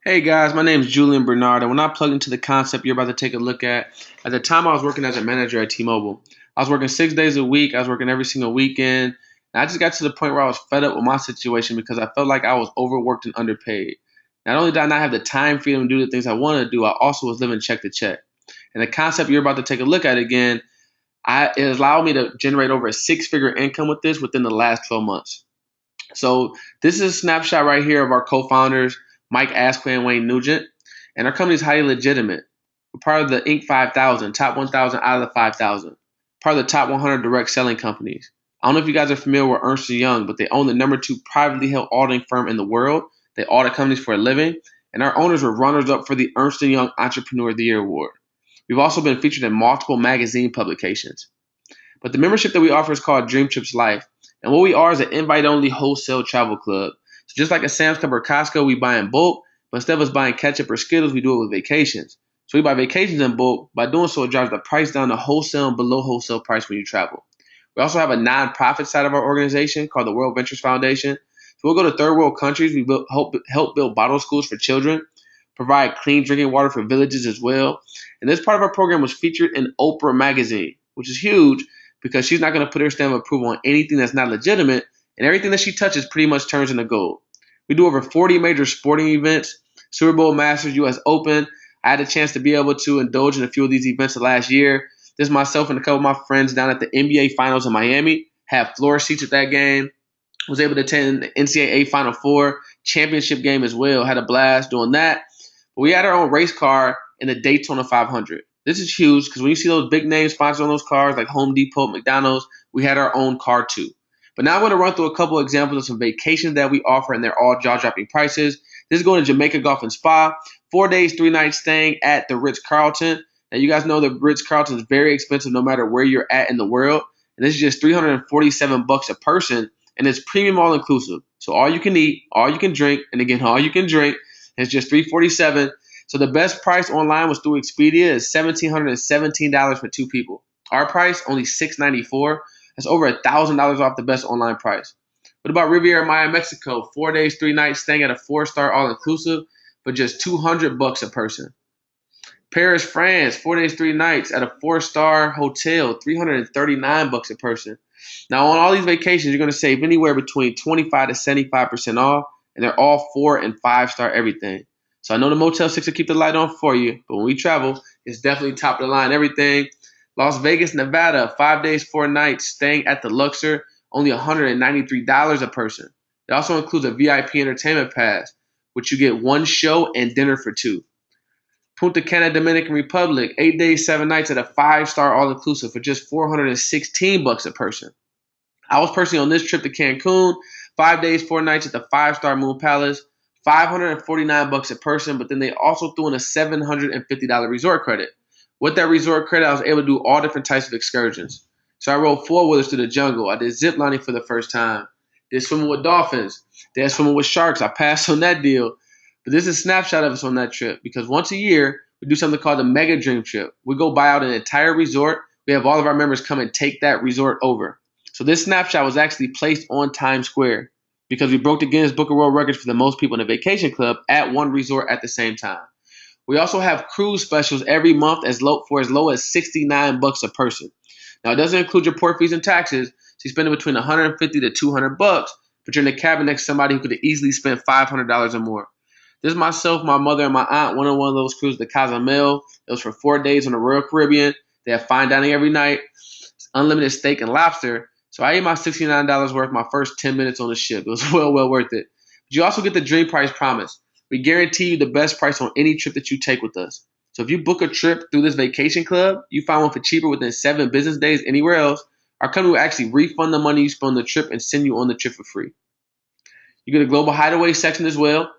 Hey guys, my name is Julian Bernard, and when I plugged into the concept you're about to take a look at the time I was working as a manager at T-Mobile. I was working 6 days a week, I was working every single weekend, and I just got to the point where I was fed up with my situation because I felt like I was overworked and underpaid. Not only did I not have the time freedom to do the things I wanted to do, I also was living check to check. And the concept you're about to take a look at again, it allowed me to generate over a six-figure income with this within the last 12 months. So this is a snapshot right here of our co-founders, Mike Asquith and Wayne Nugent, and our company is highly legitimate. We're part of the Inc. 5000, top 1,000 out of the 5,000, part of the top 100 direct selling companies. I don't know if you guys are familiar with Ernst& Young, but they own the number two privately held auditing firm in the world. They audit companies for a living, and our owners were runners-up for the Ernst& Young Entrepreneur of the Year award. We've also been featured in multiple magazine publications. But the membership that we offer is called Dream Trips Life. And what we are is an invite-only wholesale travel club. So just like a Sam's Club or Costco, we buy in bulk, but instead of us buying ketchup or Skittles, we do it with vacations. So we buy vacations in bulk. By doing so, it drives the price down to wholesale and below wholesale price when you travel. We also have a nonprofit side of our organization called the World Ventures Foundation. So we'll go to third world countries. We help build bottle schools for children, provide clean drinking water for villages as well. And this part of our program was featured in Oprah magazine, which is huge because she's not going to put her stamp of approval on anything that's not legitimate, and everything that she touches pretty much turns into gold. We do over 40 major sporting events, Super Bowl, Masters, U.S. Open. I had a chance to be able to indulge in a few of these events the last year. This myself and a couple of my friends down at the NBA Finals in Miami had floor seats at that game. Was able to attend the NCAA Final Four championship game as well. Had a blast doing that. But we had our own race car in the Daytona 500. This is huge because when you see those big names sponsored on those cars like Home Depot, McDonald's, we had our own car too. But now I'm going to run through a couple of examples of some vacations that we offer, and they're all jaw-dropping prices. This is going to Jamaica Golf and Spa, 4 days, 3 nights staying at the Ritz-Carlton. Now you guys know the Ritz-Carlton is very expensive no matter where you're at in the world, and this is just $347 a person, and it's premium all-inclusive. So all you can eat, all you can drink, and again, all you can drink, and it's just $347. So the best price online was through Expedia is $1,717 for two people. Our price only $694. That's over $1,000 off the best online price. What about Riviera Maya, Mexico? 4 days, 3 nights, staying at a 4-star all-inclusive for just $200 a person. Paris, France, 4 days, 3 nights at a 4-star hotel, $339 a person. Now on all these vacations, you're going to save anywhere between 25 to 75% off, and they're all 4 and 5-star everything. So I know the Motel 6 will keep the light on for you, but when we travel, it's definitely top of the line everything. Las Vegas, Nevada, 5 days, 4 nights, staying at the Luxor, only $193 a person. It also includes a VIP entertainment pass, which you get one show and dinner for two. Punta Cana, Dominican Republic, 8 days, 7 nights at a 5-star all-inclusive for just $416 a person. I was personally on this trip to Cancun, 5 days, 4 nights at the 5-star Moon Palace, $549 a person, but then they also threw in a $750 resort credit. With that resort credit, I was able to do all different types of excursions. So I rode four-wheelers through the jungle. I did zip lining for the first time. Did swimming with dolphins. Did swimming with sharks. I passed on that deal. But this is a snapshot of us on that trip because once a year, we do something called the Mega Dream Trip. We go buy out an entire resort. We have all of our members come and take that resort over. So this snapshot was actually placed on Times Square because we broke the Guinness Book of World Records for the most people in a vacation club at one resort at the same time. We also have cruise specials every month for as low as $69 a person. Now, it doesn't include your port fees and taxes, so you're spending between $150 to $200, but you're in the cabin next to somebody who could have easily spent $500 or more. This is myself, my mother, and my aunt went on one of those cruises to Cozumel. It was for 4 days on the Royal Caribbean. They have fine dining every night, unlimited steak and lobster. So I ate my $69 worth my first 10 minutes on the ship. It was well worth it. But you also get the dream price promise. We guarantee you the best price on any trip that you take with us. So if you book a trip through this vacation club, you find one for cheaper within 7 business days anywhere else, our company will actually refund the money you spent on the trip and send you on the trip for free. You get a global hideaway section as well,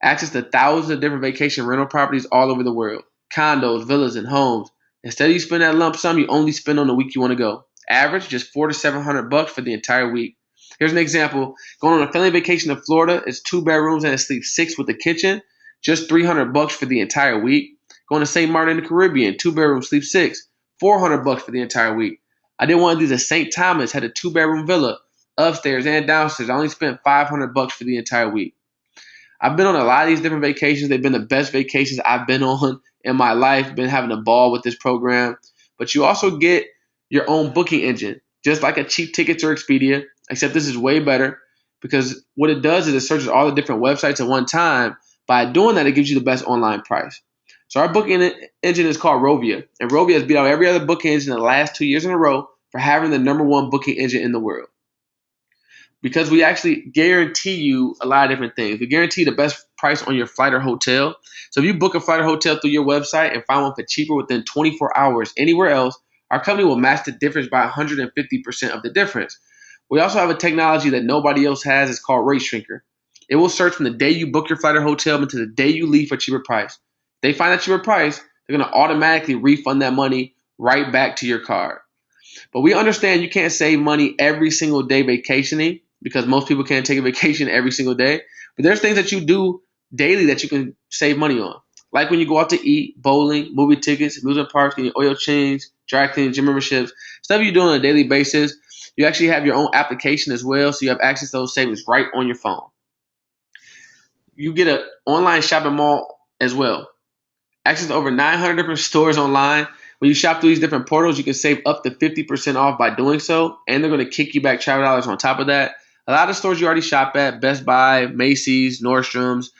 access to thousands of different vacation rental properties all over the world, condos, villas, and homes. Instead of you spend that lump sum, you only spend on the week you want to go. Average, just $400 to $700 for the entire week. Here's an example. Going on a family vacation to Florida, it's 2 bedrooms and it sleeps 6 with a kitchen, just $300 for the entire week. Going to St. Martin in the Caribbean, 2 bedrooms, sleep 6, $400 for the entire week. I did one of these at St. Thomas, had a 2-bedroom villa, upstairs and downstairs. I only spent $500 for the entire week. I've been on a lot of these different vacations. They've been the best vacations I've been on in my life. Been having a ball with this program. But you also get your own booking engine, just like a cheap tickets or Expedia, except this is way better because what it does is it searches all the different websites at one time. By doing that, it gives you the best online price. So our booking engine is called Rovia, and Rovia has beat out every other booking engine in the last 2 years in a row for having the #1 booking engine in the world. Because we actually guarantee you a lot of different things. We guarantee the best price on your flight or hotel. So if you book a flight or hotel through your website and find one for cheaper within 24 hours anywhere else, our company will match the difference by 150% of the difference. We also have a technology that nobody else has. It's called Rate Shrinker. It will search from the day you book your flight or hotel until the day you leave for a cheaper price. If they find a cheaper price, they're going to automatically refund that money right back to your card. But we understand you can't save money every single day vacationing because most people can't take a vacation every single day. But there's things that you do daily that you can save money on. Like when you go out to eat, bowling, movie tickets, amusement parks, getting oil change, dry cleaning, gym memberships, stuff you do on a daily basis. You actually have your own application as well, so you have access to those savings right on your phone. You get an online shopping mall as well. Access to over 900 different stores online. When you shop through these different portals, you can save up to 50% off by doing so, and they're going to kick you back travel dollars on top of that. A lot of stores you already shop at, Best Buy, Macy's, Nordstrom's.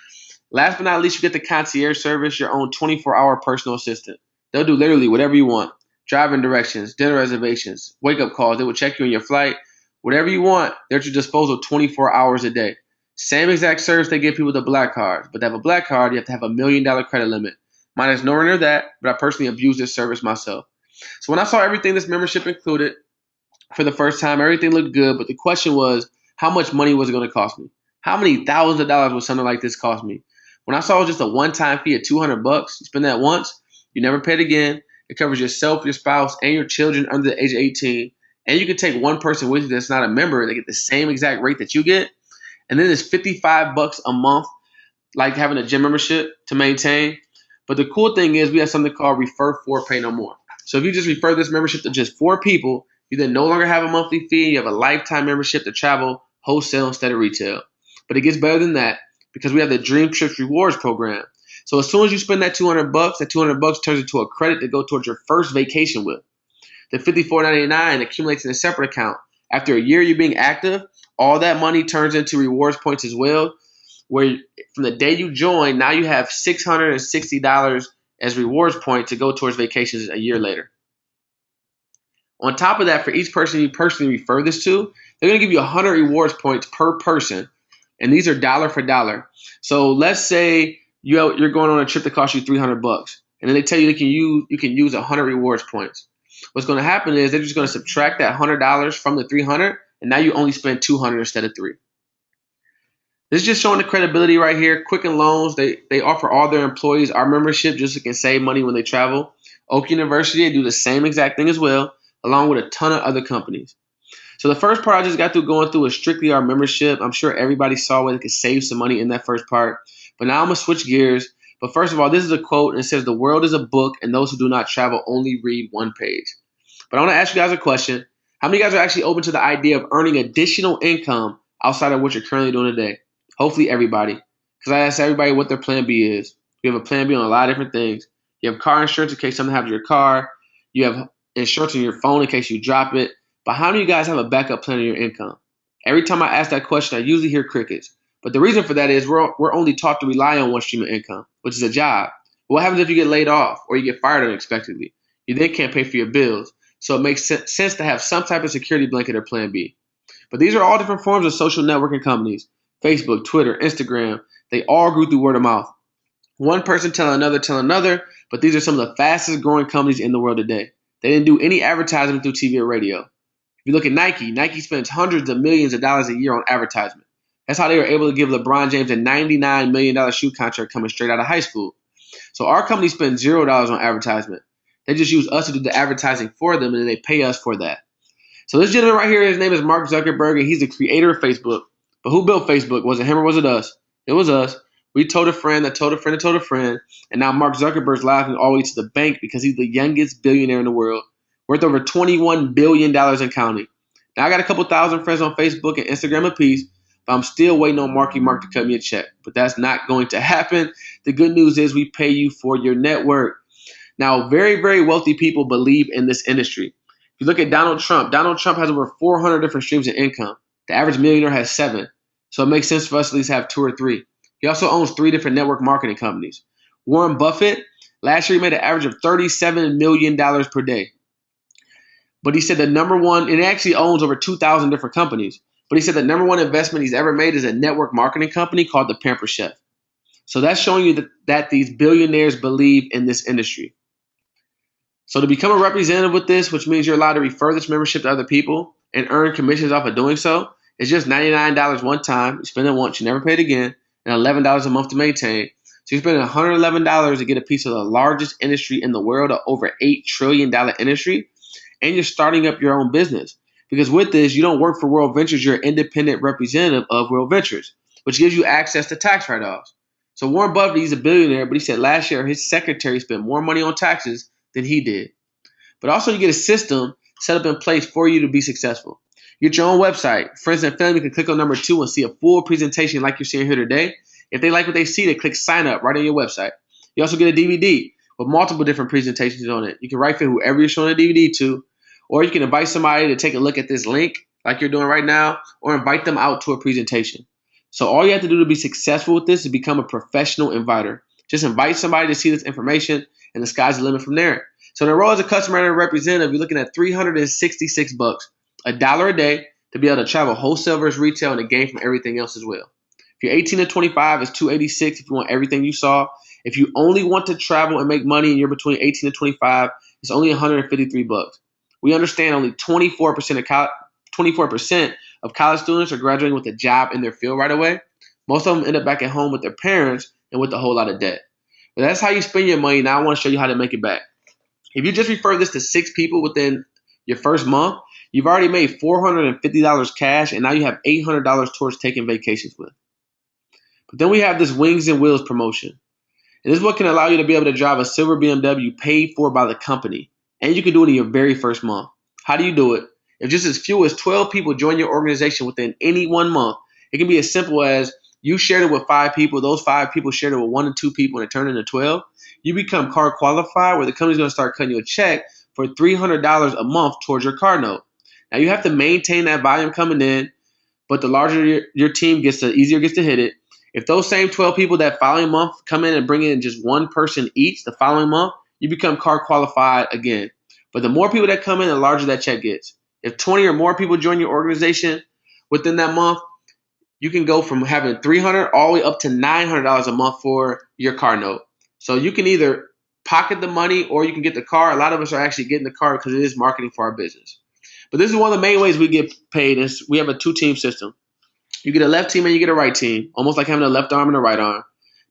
Last but not least, you get the concierge service, your own 24-hour personal assistant. They'll do literally whatever you want. Driving directions, dinner reservations, wake-up calls. They will check you on your flight. Whatever you want, they're at your disposal 24 hours a day. Same exact service they give people with the black card. But to have a black card, you have to have $1 million credit limit. Mine is nowhere near that, but I personally abuse this service myself. So when I saw everything this membership included for the first time, everything looked good. But the question was, how much money was it going to cost me? How many thousands of dollars would something like this cost me? When I saw it was just a one-time fee of $200, you spend that once, you never pay it again. It covers yourself, your spouse, and your children under the age of 18. And you can take one person with you that's not a member. They get the same exact rate that you get. And then it's $55 a month, like having a gym membership to maintain. But the cool thing is we have something called Refer 4, Pay No More. So if you just refer this membership to just 4 people, you then no longer have a monthly fee. You have a lifetime membership to travel wholesale instead of retail. But it gets better than that because we have the Dream Trips Rewards program. So as soon as you spend that $200, that $200 turns into a credit to go towards your first vacation with. The $54.99 accumulates in a separate account. After a year of you being active, all that money turns into rewards points as well, where from the day you join, now you have $660 as rewards point to go towards vacations a year later. On top of that, for each person you personally refer this to, they're going to give you 100 rewards points per person, and these are dollar for dollar. So let's say you're going on a trip that costs you $300, and then they tell you you can use 100 rewards points. What's going to happen is they're just going to subtract that $100 from the 300, and now you only spend 200 instead of 3. This is just showing the credibility right here. Quicken Loans, they offer all their employees our membership just so they can save money when they travel. Oak University, they do the same exact thing as well, along with a ton of other companies. So the first part I just got through going through was strictly our membership. I'm sure everybody saw where they could save some money in that first part. But now I'm going to switch gears. But first of all, this is a quote, and it says, "The world is a book, and those who do not travel only read one page." But I want to ask you guys a question. How many of you guys are actually open to the idea of earning additional income outside of what you're currently doing today? Hopefully everybody. Because I asked everybody what their plan B is. We have a plan B on a lot of different things. You have car insurance in case something happens to your car. You have insurance on your phone in case you drop it. But how many of you guys have a backup plan on your income? Every time I ask that question, I usually hear crickets. But the reason for that is we're only taught to rely on one stream of income, which is a job. What happens if you get laid off or you get fired unexpectedly? You then can't pay for your bills. So it makes sense to have some type of security blanket or plan B. But these are all different forms of social networking companies. Facebook, Twitter, Instagram, they all grew through word of mouth. One person telling another, but these are some of the fastest growing companies in the world today. They didn't do any advertisement through TV or radio. If you look at Nike spends hundreds of millions of dollars a year on advertisement. That's how they were able to give LeBron James a $99 million shoe contract coming straight out of high school. So our company spends $0 on advertisement. They just use us to do the advertising for them, and then they pay us for that. So this gentleman right here, his name is Mark Zuckerberg, and he's the creator of Facebook. But who built Facebook? Was it him or was it us? It was us. We told a friend that told a friend that told a friend, and now Mark Zuckerberg's laughing all the way to the bank because he's the youngest billionaire in the world, worth over $21 billion and counting. Now, I got a couple thousand friends on Facebook and Instagram apiece, but I'm still waiting on Marky Mark to cut me a check. But that's not going to happen. The good news is we pay you for your network. Now, very, very wealthy people believe in this industry. If you look at Donald Trump has over 400 different streams of income. The average millionaire has 7. So it makes sense for us to at least have 2 or 3. He also owns 3 different network marketing companies. Warren Buffett, last year he made an average of $37 million per day. But he said the number one, and he actually owns over 2,000 different companies. But he said the number one investment he's ever made is a network marketing company called the Pamper Chef. So that's showing you that these billionaires believe in this industry. So to become a representative with this, which means you're allowed to refer this membership to other people and earn commissions off of doing so, it's just $99 one time. You spend it once, you never pay it again, and $11 a month to maintain. So you're spending $111 to get a piece of the largest industry in the world, an over $8 trillion industry, and you're starting up your own business. Because with this, you don't work for World Ventures, you're an independent representative of World Ventures, which gives you access to tax write-offs. So Warren Buffett, he's a billionaire, but he said last year his secretary spent more money on taxes than he did. But also you get a system set up in place for you to be successful. You get your own website. Friends and family can click on number 2 and see a full presentation like you're seeing here today. If they like what they see, they click sign up right on your website. You also get a DVD with multiple different presentations on it. You can write for whoever you're showing a DVD to, or you can invite somebody to take a look at this link like you're doing right now, or invite them out to a presentation. So all you have to do to be successful with this is become a professional inviter. Just invite somebody to see this information, and the sky's the limit from there. So in a role as a customer and a representative, you're looking at $366, $1 a day to be able to travel wholesale versus retail and to gain from everything else as well. If you're 18 to 25, it's $286 if you want everything you saw. If you only want to travel and make money and you're between 18 to 25, it's only $153. We understand only 24% of college students are graduating with a job in their field right away. Most of them end up back at home with their parents and with a whole lot of debt. But that's how you spend your money. Now I want to show you how to make it back. If you just refer this to 6 people within your first month, you've already made $450 cash, and now you have $800 towards taking vacations with. But then we have this Wings and Wheels promotion. And this is what can allow you to be able to drive a silver BMW paid for by the company. And you can do it in your very first month. How do you do it? If just as few as 12 people join your organization within any 1 month, it can be as simple as you shared it with 5 people. Those 5 people shared it with 1 or 2 people, and it turned into 12. You become card qualified, where the company's going to start cutting you a check for $300 a month towards your card note. Now you have to maintain that volume coming in, but the larger your team gets, the easier it gets to hit it. If those same 12 people that following month come in and bring in just 1 person each the following month, you become card qualified again. But the more people that come in, the larger that check gets. If 20 or more people join your organization within that month, you can go from having $300 all the way up to $900 a month for your car note. So you can either pocket the money or you can get the car. A lot of us are actually getting the car because it is marketing for our business. But this is one of the main ways we get paid is we have a 2-team system. You get a left team and you get a right team, almost like having a left arm and a right arm.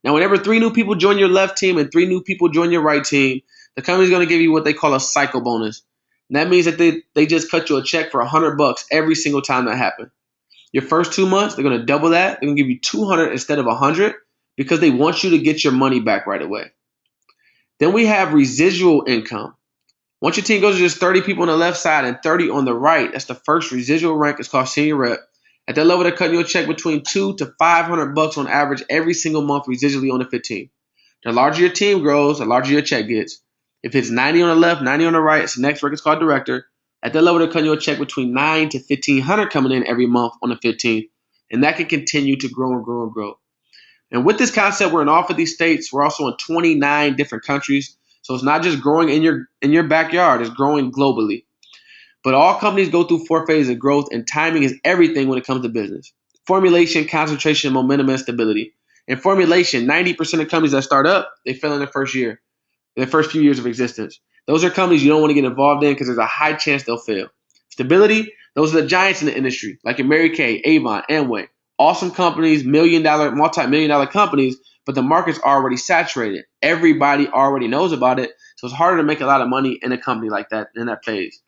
Now, whenever 3 new people join your left team and 3 new people join your right team, the company's going to give you what they call a cycle bonus. And that means that they just cut you a check for $100 every single time that happens. Your first 2 months, they're going to double that. They're going to give you $200 instead of $100 because they want you to get your money back right away. Then we have residual income. Once your team goes to just 30 people on the left side and 30 on the right, that's the first residual rank. It's called senior rep. At that level, they're cutting you a check between $200 to $500 on average every single month residually on the 15. The larger your team grows, the larger your check gets. If it's 90 on the left, 90 on the right, it's the next rank. It's called director. At that level, they're cutting you a check between $900 to $1,500 coming in every month on the 15th. And that can continue to grow and grow and grow. And with this concept, we're in all 50 states. We're also in 29 different countries. So it's not just growing in your backyard. It's growing globally. But all companies go through 4 phases of growth, and timing is everything when it comes to business. Formulation, concentration, momentum, and stability. In formulation, 90% of companies that start up, they fail in their first year, in their first few years of existence. Those are companies you don't want to get involved in because there's a high chance they'll fail. Stability, those are the giants in the industry, like in Mary Kay, Avon, Amway. Awesome companies, multi-million-dollar companies, but the market's already saturated. Everybody already knows about it, so it's harder to make a lot of money in a company like that, in that phase.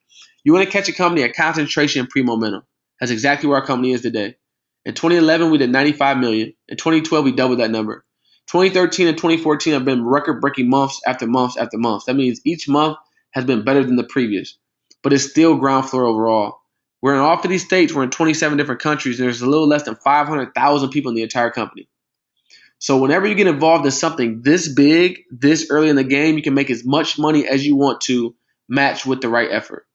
You want to catch a company at concentration and pre-momentum. That's exactly where our company is today. In 2011, we did $95 million. In 2012, we doubled that number. 2013 and 2014 have been record-breaking months after months after months. That means each month has been better than the previous, but it's still ground floor overall. We're in all 50 states. We're in 27 different countries. And there's a little less than 500,000 people in the entire company. So whenever you get involved in something this big, this early in the game, you can make as much money as you want to match with the right effort.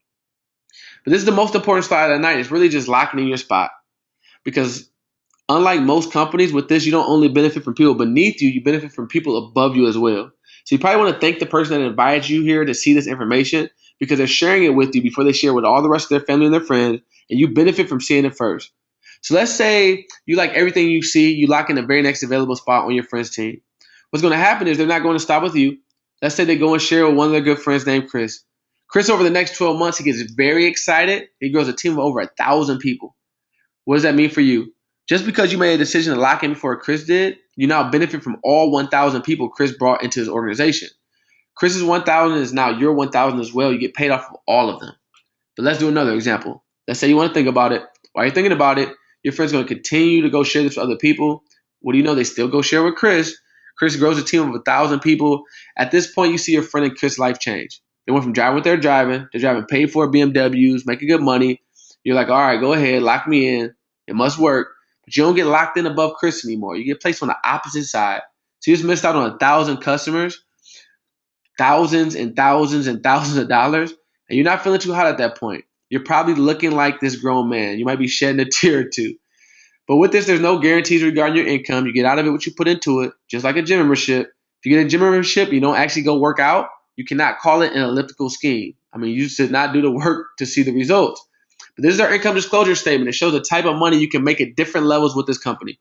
But this is the most important slide of the night. It's really just locking in your spot. Because unlike most companies, with this, you don't only benefit from people beneath you, you benefit from people above you as well. So you probably want to thank the person that invited you here to see this information because they're sharing it with you before they share it with all the rest of their family and their friends, and you benefit from seeing it first. So let's say you like everything you see, you lock in the very next available spot on your friend's team. What's going to happen is they're not going to stop with you. Let's say they go and share with one of their good friends named Chris. Chris, over the next 12 months, he gets very excited. He grows a team of over 1,000 people. What does that mean for you? Just because you made a decision to lock in before Chris did, you now benefit from all 1,000 people Chris brought into his organization. Chris's 1,000 is now your 1,000 as well. You get paid off of all of them. But let's do another example. Let's say you want to think about it. While you're thinking about it, your friend's going to continue to go share this with other people. What do you know? They still go share with Chris. Chris grows a team of 1,000 people. At this point, you see your friend and Chris' life change. They went from driving what they're driving paid for BMWs, making good money. You're like, all right, go ahead, lock me in. It must work. But you don't get locked in above Chris anymore. You get placed on the opposite side. So you just missed out on 1,000 customers, thousands and thousands and thousands of dollars, and you're not feeling too hot at that point. You're probably looking like this grown man. You might be shedding a tear or two. But with this, there's no guarantees regarding your income. You get out of it what you put into it, just like a gym membership. If you get a gym membership, you don't actually go work out, you cannot call it an elliptical scheme. I mean, you should not do the work to see the results. But this is our income disclosure statement. It shows the type of money you can make at different levels with this company.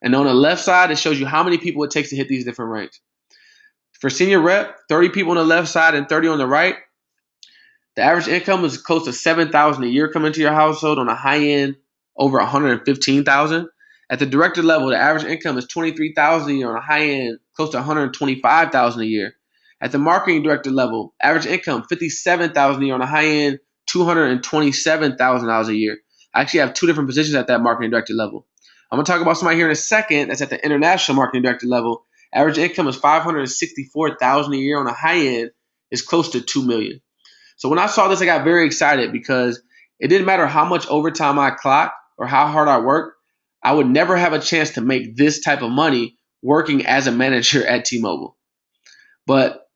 And on the left side, it shows you how many people it takes to hit these different ranks. For senior rep, 30 people on the left side and 30 on the right. The average income is close to $7,000 a year coming to your household. On the high end, over $115,000. At the director level, the average income is $23,000 a year. On the high end, close to $125,000 a year. At the marketing director level, average income $57,000 a year. On the high end, $227,000 a year. I actually have two different positions at that marketing director level. I'm going to talk about somebody here in a second that's at the international marketing director level. Average income is $564,000 a year. On the high end, is close to $2 million. So when I saw this, I got very excited because it didn't matter how much overtime I clocked or how hard I worked. I would never have a chance to make this type of money working as a manager at T-Mobile. But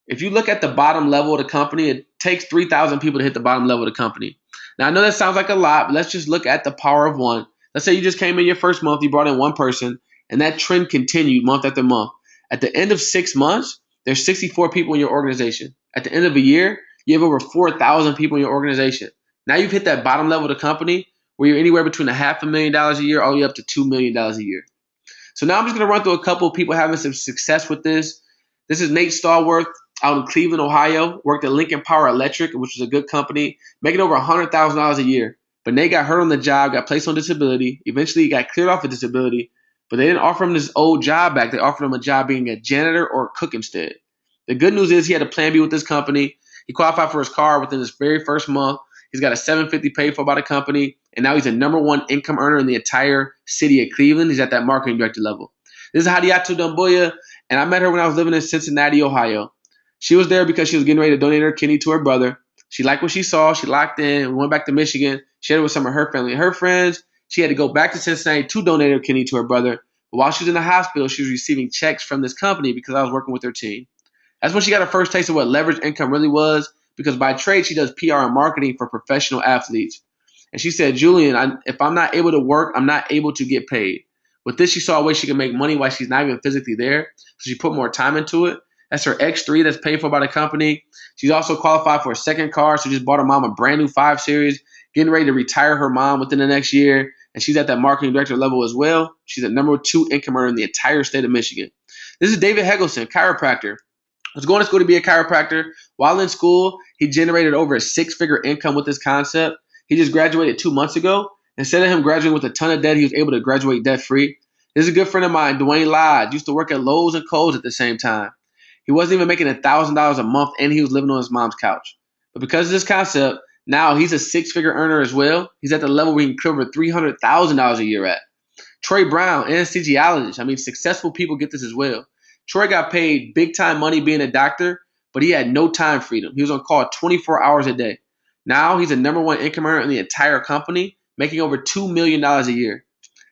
if you look at the bottom level of the company, it takes 3,000 people to hit the bottom level of the company. Now, I know that sounds like a lot, but let's just look at the power of one. Let's say you just came in your first month, you brought in one person, and that trend continued month after month. At the end of 6 months, there's 64 people in your organization. At the end of a year, you have over 4,000 people in your organization. Now you've hit that bottom level of the company where you're anywhere between $500,000 a year all the way up to $2 million a year. So now I'm just going to run through a couple of people having some success with this. This is Nate Stallworth out in Cleveland, Ohio. Worked at Lincoln Power Electric, which is a good company, making over $100,000 a year. But Nate got hurt on the job, got placed on disability. Eventually, he got cleared off of disability, but they didn't offer him his old job back. They offered him a job being a janitor or a cook instead. The good news is he had a plan B with this company. He qualified for his car within his very first month. He's got a $750 paid for by the company, and now he's the number one income earner in the entire city of Cleveland. He's at that marketing director level. This is Hadiatu Dumbuya, and I met her when I was living in Cincinnati, Ohio. She was there because she was getting ready to donate her kidney to her brother. She liked what she saw. She locked in. We went back to Michigan, shared it with some of her family and her friends. She had to go back to Cincinnati to donate her kidney to her brother. But while she was in the hospital, she was receiving checks from this company because I was working with her team. That's when she got her first taste of what leverage income really was, because by trade, she does PR and marketing for professional athletes. And she said, Julian, if I'm not able to work, I'm not able to get paid. With this, she saw a way she could make money while she's not even physically there. So she put more time into it. That's her X3 that's paid for by the company. She's also qualified for a second car. So just bought her mom a brand new 5 Series, getting ready to retire her mom within the next year. And she's at that marketing director level as well. She's the number 2 income earner in the entire state of Michigan. This is David Hegelson, chiropractor. Was going to school to be a chiropractor. While in school, he generated over a 6-figure income with this concept. He just graduated 2 months ago. Instead of him graduating with a ton of debt, he was able to graduate debt-free. This is a good friend of mine, Dwayne Lodge. Used to work at Lowe's and Kohl's at the same time. He wasn't even making $1,000 a month, and he was living on his mom's couch. But because of this concept, now he's a 6-figure earner as well. He's at the level where he can clear over $300,000 a year at. Troy Brown, anesthesiologist. Successful people get this as well. Troy got paid big-time money being a doctor, but he had no time freedom. He was on call 24 hours a day. Now he's the number one income earner in the entire company, making over $2 million a year.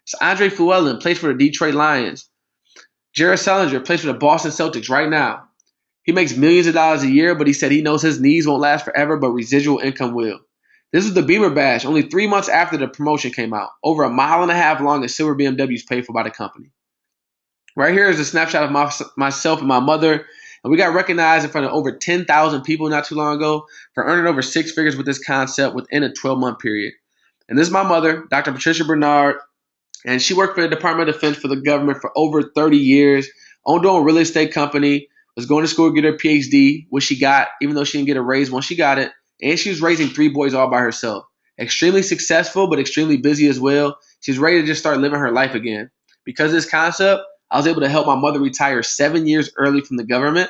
So Andre Fluellen plays for the Detroit Lions. Jared Sellinger plays for the Boston Celtics right now. He makes millions of dollars a year, but he said he knows his knees won't last forever, but residual income will. This was the Beamer Bash only 3 months after the promotion came out. Over 1.5 miles long of silver BMWs paid for by the company. Right here is a snapshot of myself and my mother. And we got recognized in front of over 10,000 people not too long ago for earning over 6 figures with this concept within a 12-month period. And this is my mother, Dr. Patricia Bernard. And she worked for the Department of Defense for the government for over 30 years, owned her own real estate company, was going to school to get her PhD, which she got, even though she didn't get a raise once she got it. And she was raising 3 boys all by herself. Extremely successful, but extremely busy as well. She's ready to just start living her life again. Because of this concept, I was able to help my mother retire 7 years early from the government.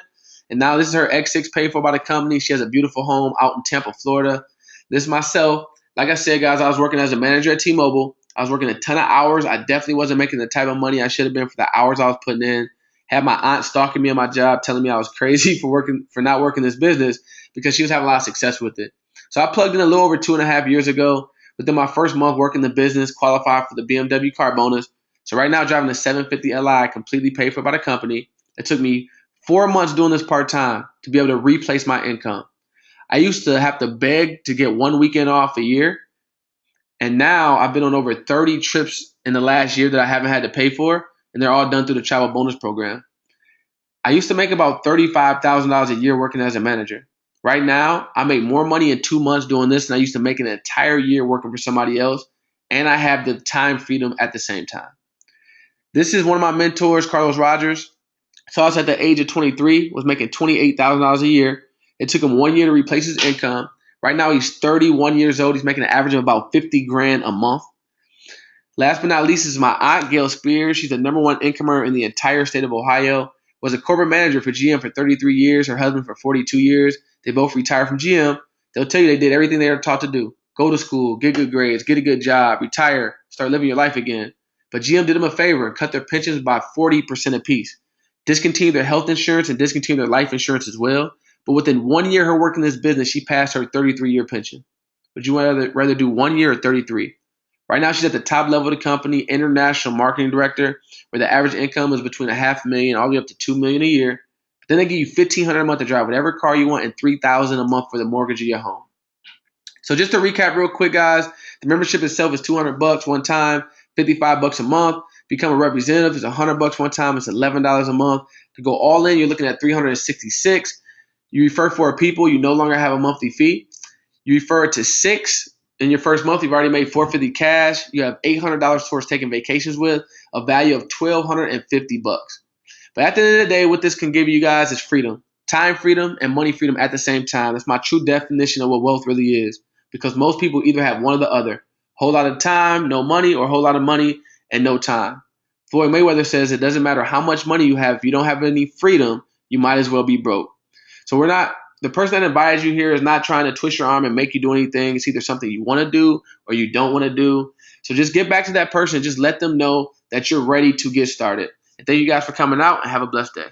And now this is her X6 paid for by the company. She has a beautiful home out in Tampa, Florida. This is myself. Like I said, guys, I was working as a manager at T-Mobile. I was working a ton of hours. I definitely wasn't making the type of money I should have been for the hours I was putting in. Had my aunt stalking me on my job, telling me I was crazy for not working this business because she was having a lot of success with it. So I plugged in a little over 2.5 years ago. Within my first month working the business, qualified for the BMW car bonus. So right now, driving the 750 Li, completely paid for by the company. It took me 4 months doing this part-time to be able to replace my income. I used to have to beg to get 1 weekend off a year. And now I've been on over 30 trips in the last year that I haven't had to pay for, and they're all done through the travel bonus program. I used to make about $35,000 a year working as a manager. Right now, I make more money in 2 months doing this than I used to make an entire year working for somebody else, and I have the time freedom at the same time. This is one of my mentors, Carlos Rogers. Saw us at the age of 23, was making $28,000 a year. It took him 1 year to replace his income. Right now, he's 31 years old. He's making an average of about 50 grand a month. Last but not least is my aunt, Gail Spears. She's the number one income earner in the entire state of Ohio. Was a corporate manager for GM for 33 years. Her husband for 42 years. They both retired from GM. They'll tell you they did everything they were taught to do. Go to school, get good grades, get a good job, retire, start living your life again. But GM did them a favor and cut their pensions by 40% apiece. Discontinued their health insurance and discontinued their life insurance as well. But within 1 year of her working this business, she passed her 33-year pension. Would you rather do 1 year or 33? Right now, she's at the top level of the company, international marketing director, where the average income is between $500,000 all the way up to $2 million a year. But then they give you $1,500 a month to drive whatever car you want and $3,000 a month for the mortgage of your home. So just to recap real quick, guys, the membership itself is $200 one time, $55 a month. Become a representative is $100 one time. It's $11 a month. To go all in, you're looking at $366. You refer 4 people, you no longer have a monthly fee. You refer to 6 in your first month, you've already made $450 cash. You have $800 towards taking vacations with, a value of $1,250. But at the end of the day, what this can give you guys is freedom. Time freedom and money freedom at the same time. That's my true definition of what wealth really is. Because most people either have one or the other. Whole lot of time, no money, or a whole lot of money and no time. Floyd Mayweather says it doesn't matter how much money you have. If you don't have any freedom, you might as well be broke. So the person that invited you here is not trying to twist your arm and make you do anything. It's either something you want to do or you don't want to do. So just get back to that person. Just let them know that you're ready to get started. And thank you guys for coming out and have a blessed day.